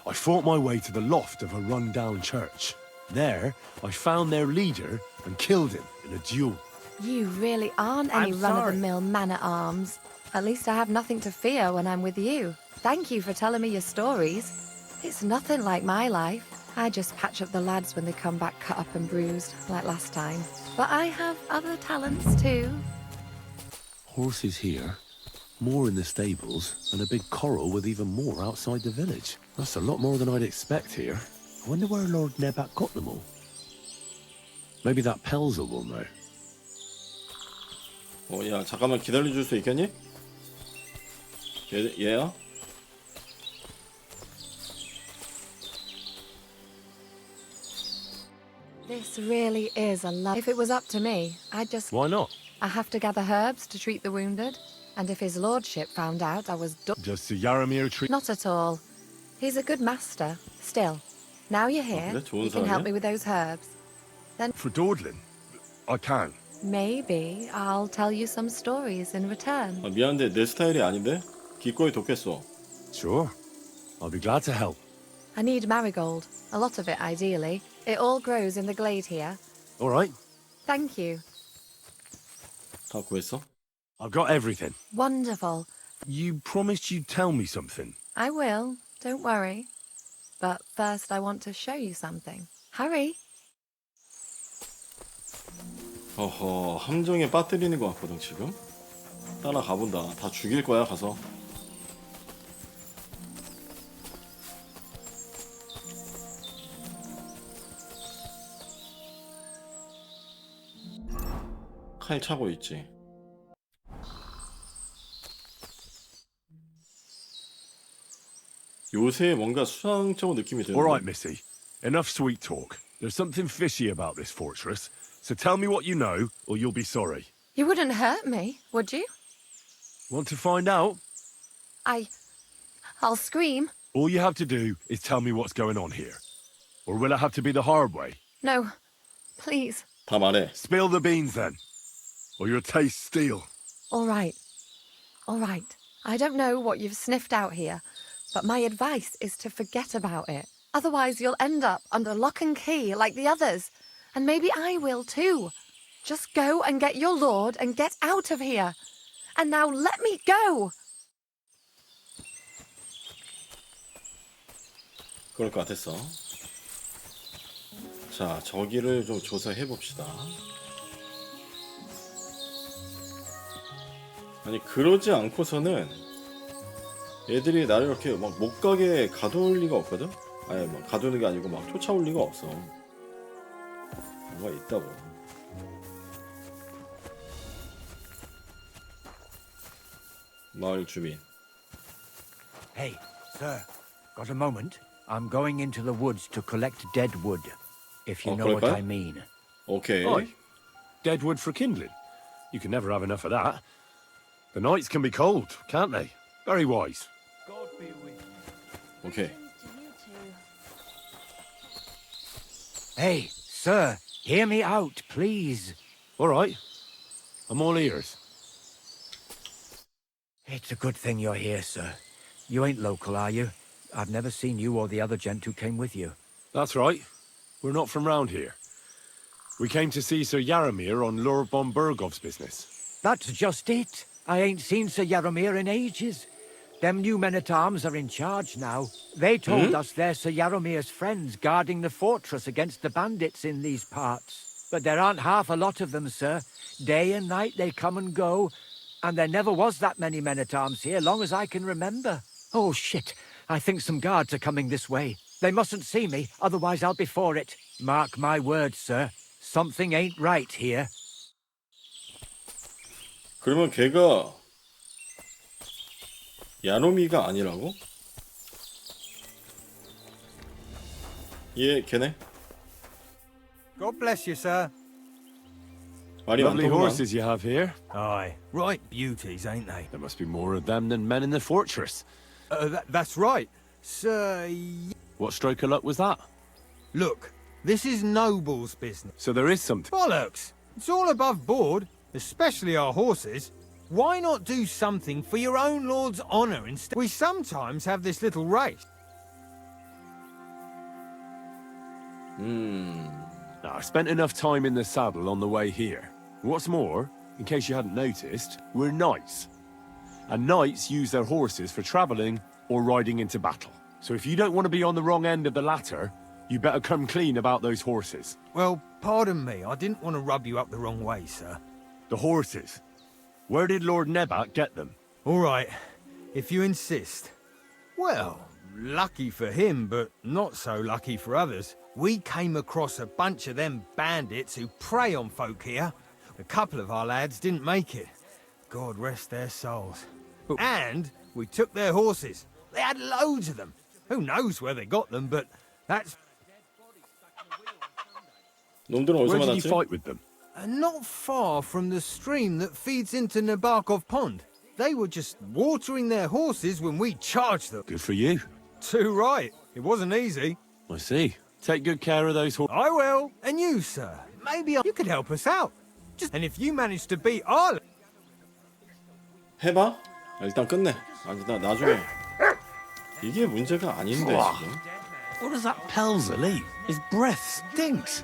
I fought my way to the loft of a run-down church. There, I found their leader and killed him in a duel. You really aren't any I'm run-of-the-mill man-at-arms. At least I have nothing to fear when I'm with you. Thank you for telling me your stories. It's nothing like my life. I just patch up the lads when they come back cut up and bruised, like last time. But I have other talents too. Horses here, more in the stables, and a big corral with even more outside the village. That's a lot more than I'd expect here. I wonder where Lord Nebat got them all. Maybe that Pelzer will know. 야, 잠깐만 기다려줄 수 있겠니? 얘야? This really is a love. If it was up to me, I'd just... Why not? I have to gather herbs to treat the wounded. And if his lordship found out I was... Does the Yaramir treat... Not at all. He's a good master. Still, now you're here, 그래? 좋은 you can help 사람이야? me with those herbs. Then For dawdling? I can. maybe I'll tell you some stories in return. 아, 미안한데 내 스타일이 아닌데? 기꺼이 돕겠어. Sure. I'll be glad to help. I need marigold. A lot of it, ideally. It all grows in the glade here. All right. Thank you. 다 구했어? I've got everything. Wonderful. You promised you'd tell me something. I will. Don't worry. But first I want to show you something. Hurry. 어허, 함정에 빠뜨리는 것 같거든 지금. 따라가 본다. 다 죽일 거야 가서. 칼 차고 있지. 요새 뭔가 수상쩍은 느낌이 드는데. All right, Missy. Enough sweet talk. There's something fishy about this fortress, so tell me what you know, or you'll be sorry. You wouldn't hurt me, would you? Want to find out? I'll scream. All you have to do is tell me what's going on here. Or will it have to be the hard way? No, please. 다 말해. Spill the beans then. Or your taste steel. All right. All right. I don't know what you've sniffed out here, but my advice is to forget about it. Otherwise, you'll end up under lock and key like the others. And maybe I will too. Just go and get your lord and get out of here. And now let me go! 그럴 것 같았어. 자, 저기를 좀 조사해 봅시다. 아니, 그러지 않고서는 애들이 나를 이렇게 막 못 가게 가둘 리가 없거든? 아니, 뭐 가두는 게 아니고 막 쫓아올 리가 없어. 뭐가 있다고. 마을 주민. Hey, sir, got a moment? I'm going into the woods to collect dead wood, if you know what 그럴까요? I mean. 오케이. Aye. Dead wood for kindling. You can never have enough of that. The nights can be cold, can't they? Very wise. 오케이. Hey, sir, hear me out, please. All right. I'm all ears. It's a good thing you're here, sir. You ain't local, are you? I've never seen you or the other gent who came with you. That's right. We're not from round here. We came to see Sir Yaramir on Lord von Bergov's business. That's just it. I ain't seen Sir Yaramir in ages. Them new men-at-arms are in charge now. They told us they're Sir Yaramir's friends guarding the fortress against the bandits in these parts. But there aren't half a lot of them, sir. Day and night they come and go, and there never was that many men-at-arms here, long as I can remember. Oh, shit. I think some guards are coming this way. They mustn't see me, otherwise I'll be for it. Mark my words, sir. Something ain't right here. 그러면 걔가 야노미가 아니라고? 얘 걔네? God bless you, sir. 말이 Lovely 많더구만. horses you have here. Aye, right beauties, ain't they? There must be more of them than men in the fortress. That's right. Sir, What stroke of luck was that? look, this is Noble's business. So there is something. Bollocks! It's all above board, especially our horses. Why not do something for your own lord's honour instead? We sometimes have this little race. I spent enough time in the saddle on the way here. What's more, in case you hadn't noticed, we're knights. And knights use their horses for travelling or riding into battle. So if you don't want to be on the wrong end of the latter, you better come clean about those horses. Well, pardon me, I didn't want to rub you up the wrong way, sir. The horses. Where did Lord Nebat get them? All right, if you insist. Well, lucky for him, but not so lucky for others. We came across a bunch of them bandits who prey on folk here. A couple of our lads didn't make it. God rest their souls. And we took their horses. They had loads of them. Who knows where they got them, but that's... 놈들은 어디서 Where did you 만났지? fight with them? Not far from the stream that feeds into Nabokov Pond. They were just watering their horses when we charged them. Good for you. Too right. It wasn't easy. I see. Take good care of those horses. I will. And you, sir. Maybe you could help us out. And if you manage to beat our... 해봐. 일단 끝내. 아니 나 나중에 이게 문제가 아닌데 지금. What does that Pelzer eat? His breath stinks.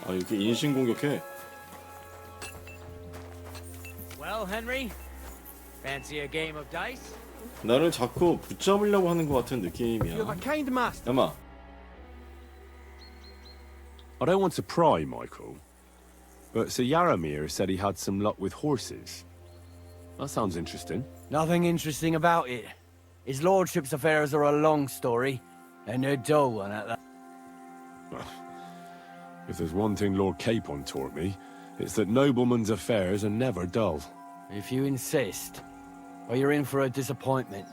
아 이렇게 인신 공격해. Well, Henry, fancy a game of dice? 나를 자꾸 붙잡으려고 하는 것 같은 느낌이야. You're the kind master. 야마. I don't want to pry, Michael, but Sir Yaramir said he had some luck with horses. That sounds interesting. Nothing interesting about it. His lordship's affairs are a long story, and they're dull one at that. If there's one thing Lord Capon taught me, it's that noblemen's affairs are never dull. If you insist, or you're in for a disappointment.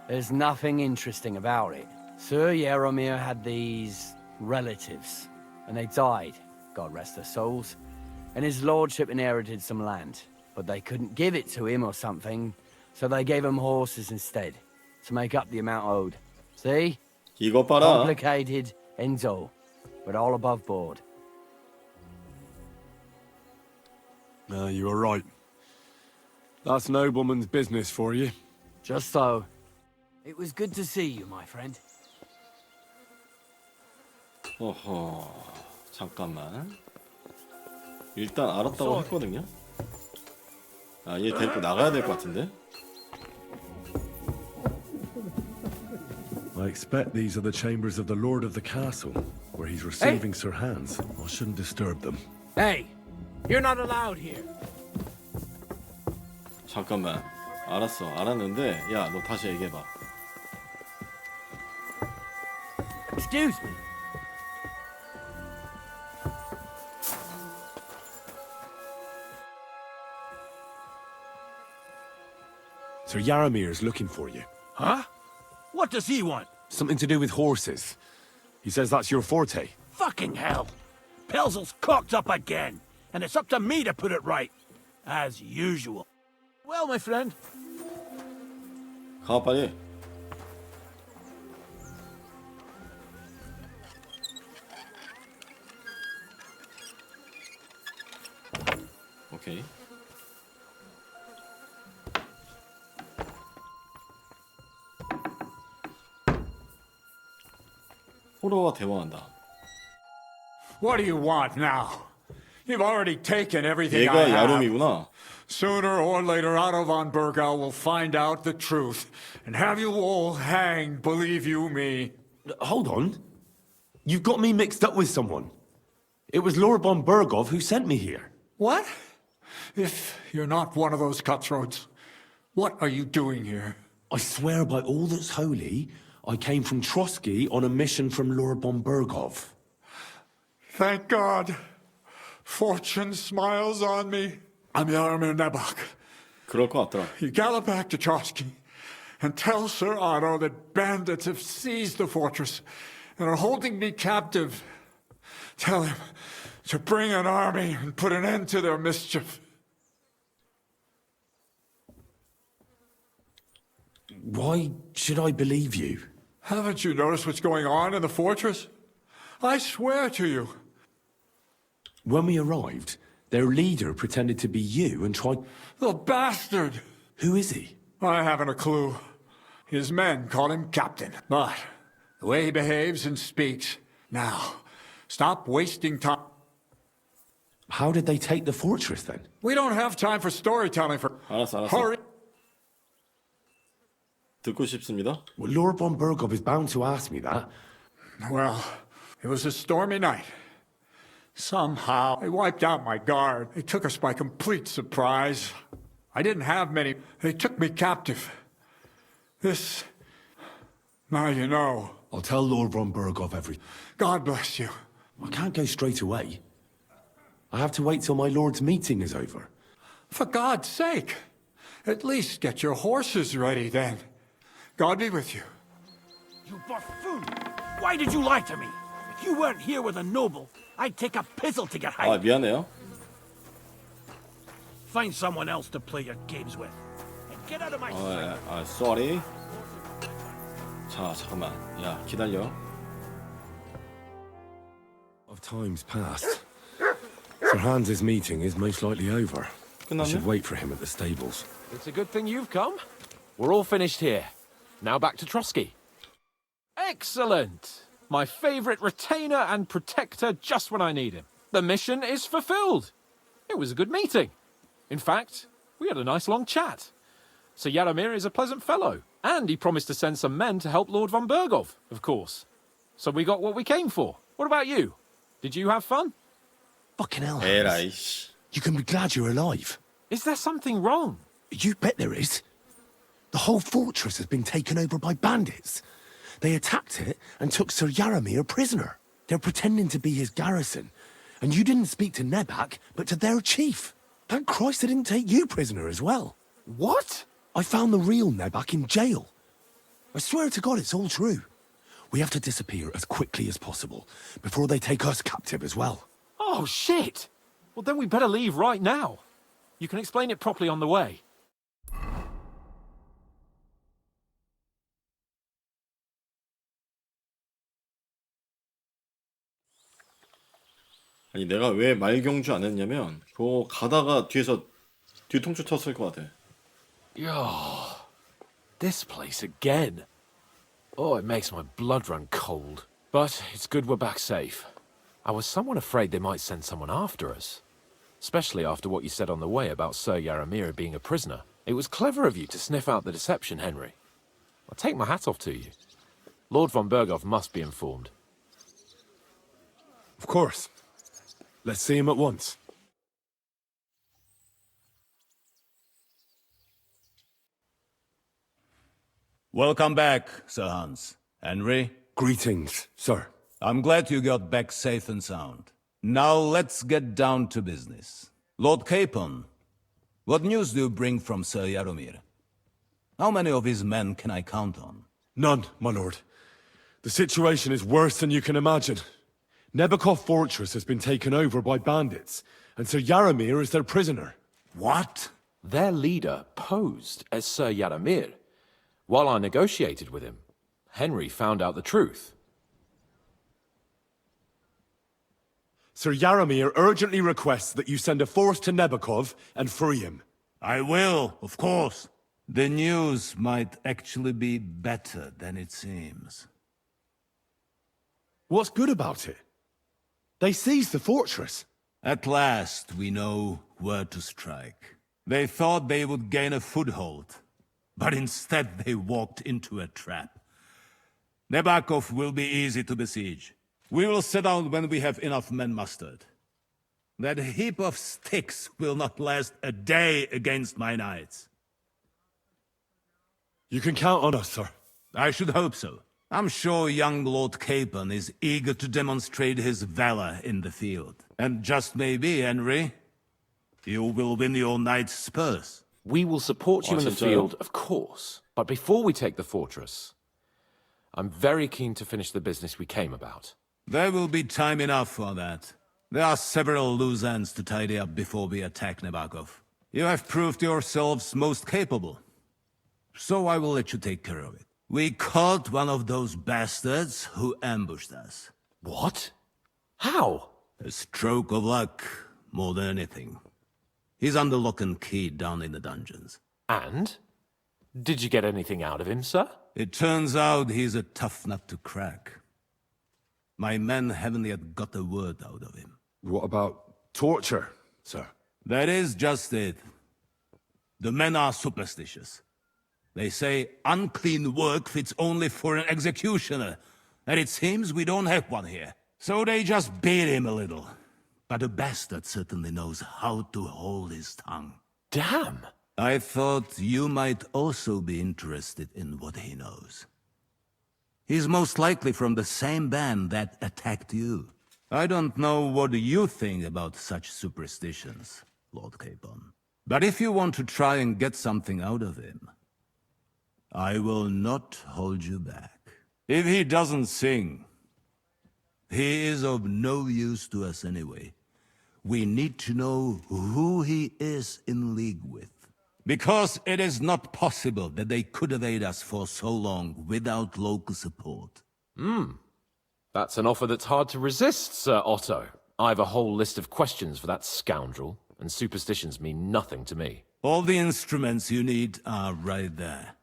There's nothing interesting about it. Sir Yaramir had these relatives, and they died, God rest their souls, and his lordship inherited some land, but they couldn't give it to him or something, so they gave him horses instead, to make up the amount owed. See? 이거 봐라. Complicated and dull, but all above board. You were right. That's nobleman's business for you. Just so. It was good to see you, my friend. 어허. 잠깐만. 일단 알았다고 했거든요. 아, 얘 데리고 나가야 될 것 같은데. I expect these are the chambers of the Lord of the Castle, where he's receiving Sir Hans. I shouldn't disturb them. Hey, you're not allowed here. 잠깐만. 알았어. 알았는데 야, 너 다시 얘기해 봐. Excuse me. Sir Yaramir's looking for you. Huh? What does he want? Something to do with horses. He says that's your forte. Fucking hell! Pelzel's cocked up again, and it's up to me to put it right. As usual. Well, my friend. 가 빨리. 오케이. 호러와 대화한다. What do you want now? You've already taken everything I 얘가 have. 야롬이구나. Sooner or later, Otto von Bergau will find out the truth and have you all hanged, believe you me. Hold on. You've got me mixed up with someone. It was Lord von Bergov who sent me here. What? If you're not one of those cutthroats, what are you doing here? I swear by all that's holy, I came from Trotsky on a mission from Lord von Bergov. Thank God. Fortune smiles on me. I'm Yaromir Nebok. 그럴 것 같더라. You gallop back to Trotsky and tell Sir Otto that bandits have seized the fortress and are holding me captive. Tell him to bring an army and put an end to their mischief. Why should I believe you? Haven't you noticed what's going on in the fortress? I swear to you. When we arrived, their leader pretended to be you and tried... The bastard! Who is he? I haven't a clue. His men call him Captain. But the way he behaves and speaks... Now, stop wasting time. How did they take the fortress then? We don't have time for storytelling for... 알았어. Hurry! 듣고 싶습니다. Well, Lord von Bergov is bound to ask me that. Well, it was a stormy night. Somehow, they wiped out my guard. They took us by complete surprise. I didn't have many. They took me captive. This... Now you know. I'll tell Lord von Bergov everything. God bless you. I can't go straight away. I have to wait till my lord's meeting is over. For God's sake, at least get your horses ready then. God be with you. You buffoon! Why did you lie to me? If you weren't here with a noble, I'd take a pizzle to get 아, high. 미안해요. Find someone else to play your games with. And get out of my sight. sorry. 자, 잠깐만. 야, 기다려. Of time's passed. Sir Hans's meeting is most likely over. I 끝났네? should wait for him at the stables. It's a good thing you've come. We're all finished here. Now back to Trotsky. Excellent! My favorite retainer and protector just when I need him. The mission is fulfilled. It was a good meeting. In fact, we had a nice long chat. Sir Yaromir is a pleasant fellow, and he promised to send some men to help Lord von Bergov, of course. So we got what we came for. What about you? Did you have fun? Fucking hell. 에라이, 씨. You can be glad you're alive. Is there something wrong? You bet there is. The whole fortress has been taken over by bandits. They attacked it and took Sir Yaromir prisoner. They're pretending to be his garrison. And you didn't speak to Nebak, but to their chief. Thank Christ they didn't take you prisoner as well. What? I found the real Nebak in jail. I swear to God it's all true. We have to disappear as quickly as possible before they take us captive as well. Oh, shit! Well, then we better leave right now. You can explain it properly on the way. 아니, 내가 왜 말경주 안 했냐면 그거 가다가 뒤에서 뒤통수 쳤을 것 같아. Oh, this place again. Oh, it makes my blood run cold. But it's good we're back safe. I was somewhat afraid they might send someone after us. Especially after what you said on the way about Sir Yaromir being a prisoner. It was clever of you to sniff out the deception, Henry. I'll take my hat off to you. Lord von Bergov must be informed. Of course. Let's see him at once. Welcome back, Sir Hans. Henry, Greetings, sir. I'm glad you got back safe and sound. Now let's get down to business. Lord Capon, what news do you bring from Sir Yaromir? How many of his men can I count on? None, my lord. The situation is worse than you can imagine. Nebakov Fortress has been taken over by bandits, and Sir Yaramir is their prisoner. What? Their leader posed as Sir Yaramir. While I negotiated with him, Henry found out the truth. Sir Yaramir urgently requests that you send a force to Nebakov and free him. I will, of course. The news might actually be better than it seems. What's good about it? They seized the fortress. At last, we know where to strike. They thought they would gain a foothold, but instead they walked into a trap. Nebakov will be easy to besiege. We will set out when we have enough men mustered. That heap of sticks will not last a day against my knights. You can count on us, sir. I should hope so. I'm sure young Lord Capon is eager to demonstrate his valor in the field. And just maybe, Henry, you will win your knight's spurs. We will support you in the field, of course. But before we take the fortress, I'm very keen to finish the business we came about. There will be time enough for that. There are several loose ends to tidy up before we attack Nebakov. You have proved yourselves most capable. So I will let you take care of it. We caught one of those bastards who ambushed us. What? How? A stroke of luck, more than anything. He's under lock and key down in the dungeons. And? Did you get anything out of him, sir? It turns out he's a tough nut to crack. My men haven't yet got a word out of him. What about torture, sir? That is just it. The men are superstitious. They say unclean work fits only for an executioner, and it seems we don't have one here. So they just beat him a little. But a bastard certainly knows how to hold his tongue. Damn! I thought you might also be interested in what he knows. He's most likely from the same band that attacked you. I don't know what you think about such superstitions, Lord Capon. But if you want to try and get something out of him, I will not hold you back. If he doesn't sing, he is of no use to us anyway. We need to know who he is in league with. Because it is not possible that they could evade us for so long without local support. That's an offer that's hard to resist, Sir Otto. I've a whole list of questions for that scoundrel, and superstitions mean nothing to me. All the instruments you need are right there.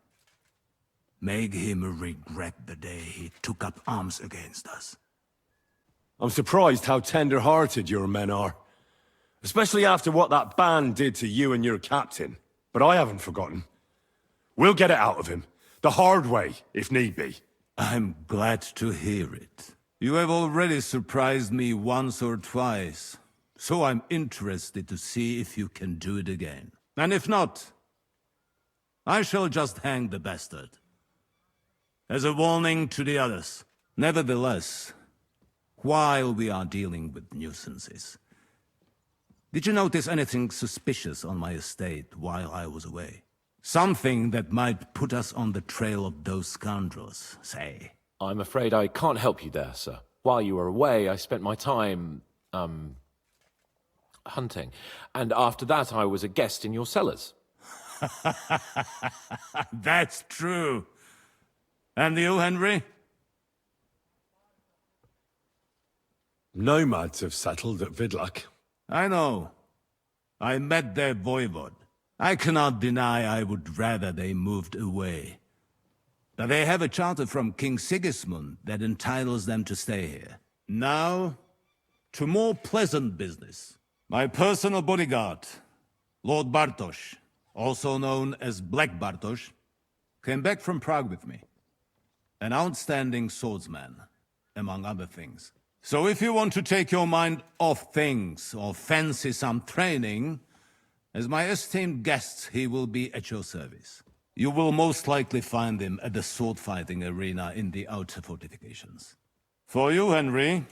Make him regret the day he took up arms against us. I'm surprised how tender-hearted your men are. Especially after what that band did to you and your captain. But I haven't forgotten. We'll get it out of him. The hard way, if need be. I'm glad to hear it. You have already surprised me once or twice, so I'm interested to see if you can do it again. And if not, I shall just hang the bastard. As a warning to the others. Nevertheless, while we are dealing with nuisances, did you notice anything suspicious on my estate while I was away? Something that might put us on the trail of those scoundrels, say. I'm afraid I can't help you there, sir. While you were away, I spent my time, hunting. And after that, I was a guest in your cellars. That's true. And you, Henry? Nomads have settled at Vidlak. I know. I met their voivod. I cannot deny I would rather they moved away. But they have a charter from King Sigismund that entitles them to stay here. Now, to more pleasant business. My personal bodyguard, Lord Bartosz, also known as Black Bartosz, came back from Prague with me. An outstanding swordsman, among other things. So if you want to take your mind off things or fancy some training, as my esteemed guest, he will be at your service. You will most likely find him at the sword-fighting arena in the outer fortifications. For you, Henry,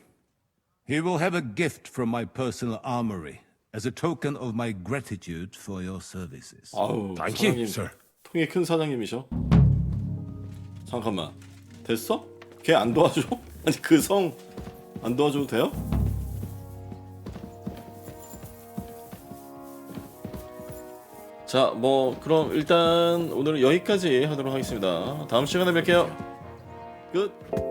he will have a gift from my personal armory as a token of my gratitude for your services. 아우, Thank 사장님 you, sir. 통이 큰 사장님이셔. 잠깐만. 됐어? 걔 안 도와줘? 아니 그 성 안 도와줘도 돼요? 자, 뭐 그럼 일단 오늘은 여기까지 하도록 하겠습니다. 다음 시간에 뵐게요. 끝.